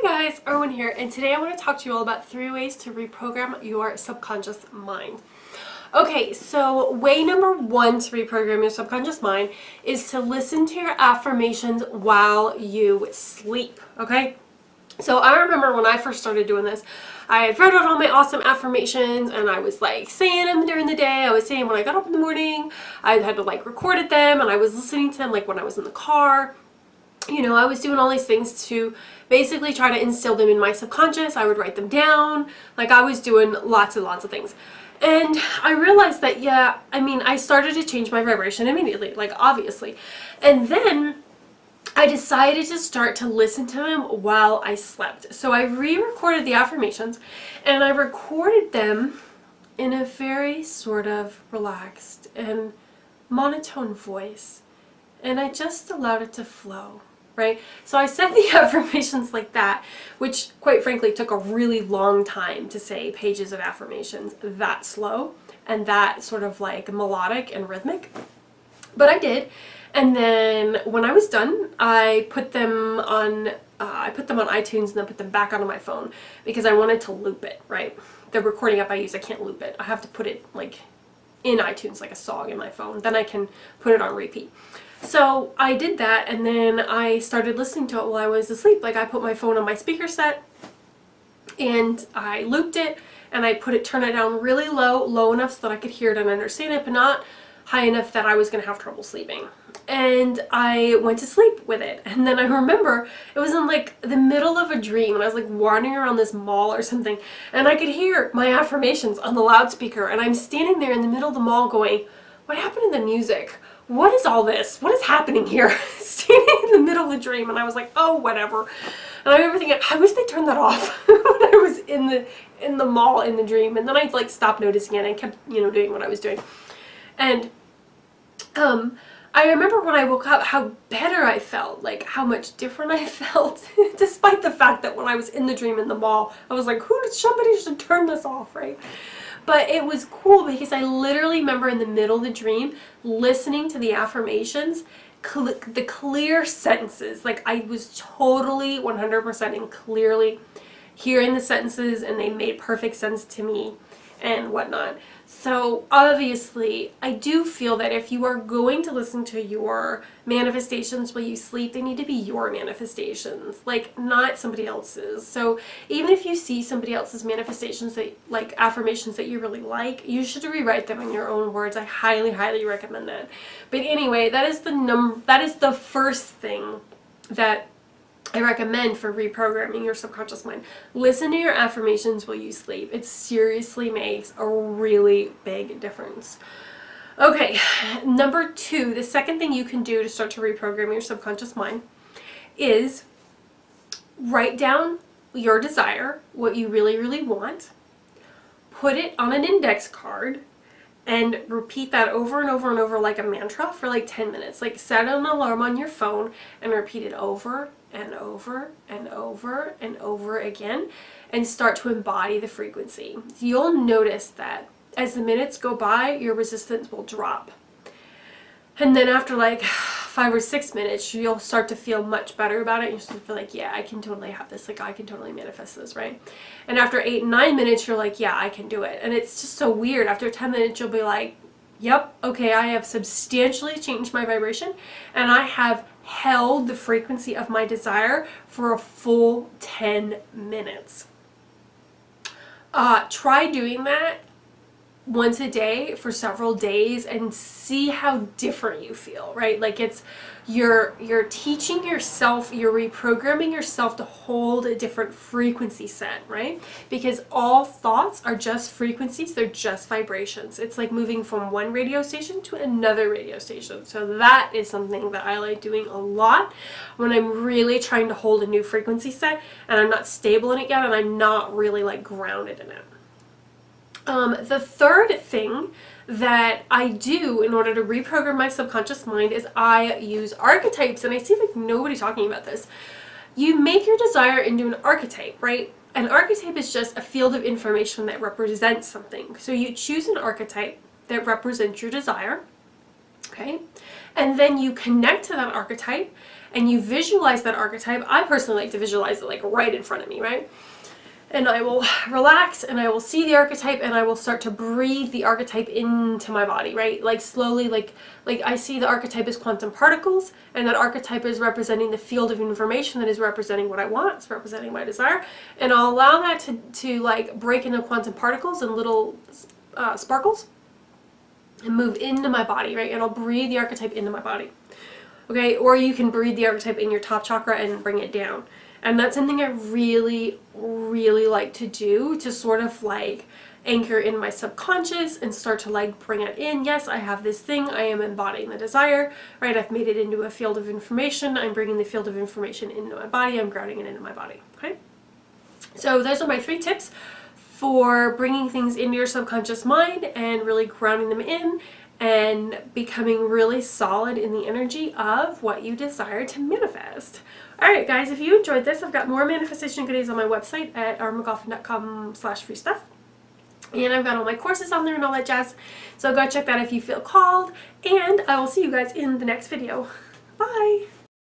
Hi guys, Erwin here, and today I want to talk to you all about 3 ways to reprogram your subconscious mind. Okay, so way number 1 to reprogram your subconscious mind is to listen to your affirmations while you sleep, okay? So I remember when I first started doing this, I had wrote out all my awesome affirmations and I was like saying them during the day. I was saying when I got up in the morning, I had to like recorded them and I was listening to them like when I was in the car. You know, I was doing all these things to basically try to instill them in my subconscious. I would write them down. Like I was doing lots and lots of things. And I realized that, I started to change my vibration immediately, like obviously. And then I decided to start to listen to them while I slept. So I re-recorded the affirmations and I recorded them in a very sort of relaxed and monotone voice. And I just allowed it to flow. Right? So I said the affirmations like that, which quite frankly took a really long time to say pages of affirmations that slow and that sort of like melodic and rhythmic. But I did. And then when I was done, I put them on iTunes and then put them back onto my phone because I wanted to loop it, right? The recording app I use, I can't loop it. I have to put it like in iTunes like a song in my phone. Then I can put it on repeat. So I did that and then I started listening to it while I was asleep. Like I put my phone on my speaker set and I looped it and I turned it down really low enough so that I could hear it and understand it, but not high enough that I was going to have trouble sleeping. And I went to sleep with it. And then I remember it was in like the middle of a dream and I was like wandering around this mall or something and I could hear my affirmations on the loudspeaker and I'm standing there in the middle of the mall going, what happened to the music? What is all this? What is happening here? Standing in the middle of the dream and I was like, oh, whatever. And I remember thinking, I wish they turned that off when I was in the mall in the dream. And then I like stopped noticing it and kept, doing what I was doing. And I remember when I woke up how better I felt, like how much different I felt, despite the fact that when I was in the dream in the mall, I was like, somebody should turn this off, right? But it was cool because I literally remember in the middle of the dream listening to the affirmations, the clear sentences. Like I was totally 100% and clearly hearing the sentences and they made perfect sense to me and whatnot. So obviously I do feel that if you are going to listen to your manifestations while you sleep, they need to be your manifestations, like not somebody else's. So even if you see somebody else's manifestations, that like affirmations that you really like, you should rewrite them in your own words. I highly, highly recommend that. But anyway, that is the first thing that I recommend for reprogramming your subconscious mind. Listen to your affirmations while you sleep. It seriously makes a really big difference. Okay, number 2, the second thing you can do to start to reprogram your subconscious mind is write down your desire, what you really, really want, put it on an index card, and repeat that over and over and over like a mantra for like 10 minutes. Like set an alarm on your phone and repeat it over and over and over and over again and start to embody the frequency. You'll notice that as the minutes go by, your resistance will drop. And then after like 5 or 6 minutes, you'll start to feel much better about it. You'll start to feel like, yeah, I can totally have this. Like I can totally manifest this, right? And after 8 and 9 minutes, you're like, yeah, I can do it. And it's just so weird. After 10 minutes, you'll be like, yep, okay, I have substantially changed my vibration and I have held the frequency of my desire for a full 10 minutes. Try doing that once a day for several days and see how different you feel, right? Like you're teaching yourself, you're reprogramming yourself to hold a different frequency set, right? Because all thoughts are just frequencies, they're just vibrations. It's like moving from one radio station to another radio station. So that is something that I like doing a lot when I'm really trying to hold a new frequency set and I'm not stable in it yet and I'm not really like grounded in it. The third thing that I do in order to reprogram my subconscious mind is I use archetypes, and I see like nobody talking about this. You make your desire into an archetype, right? An archetype is just a field of information that represents something. So you choose an archetype that represents your desire, okay? And then you connect to that archetype and you visualize that archetype. I personally like to visualize it like right in front of me, right? And I will relax and I will see the archetype and I will start to breathe the archetype into my body, right? Like slowly, like I see the archetype as quantum particles, and that archetype is representing the field of information that is representing what I want. It's representing my desire. And I'll allow that to like break into quantum particles and little sparkles and move into my body, right? And I'll breathe the archetype into my body. Okay, or you can breathe the archetype in your top chakra and bring it down. And that's something I really, really like to do, to sort of like anchor in my subconscious and start to like bring it in. Yes, I have this thing. I am embodying the desire, right? I've made it into a field of information. I'm bringing the field of information into my body. I'm grounding it into my body, okay? So those are my 3 tips for bringing things into your subconscious mind and really grounding them in and becoming really solid in the energy of what you desire to manifest. Alright guys, if you enjoyed this, I've got more manifestation goodies on my website at armagolfin.com/free stuff. And I've got all my courses on there and all that jazz. So go check that if you feel called. And I will see you guys in the next video. Bye!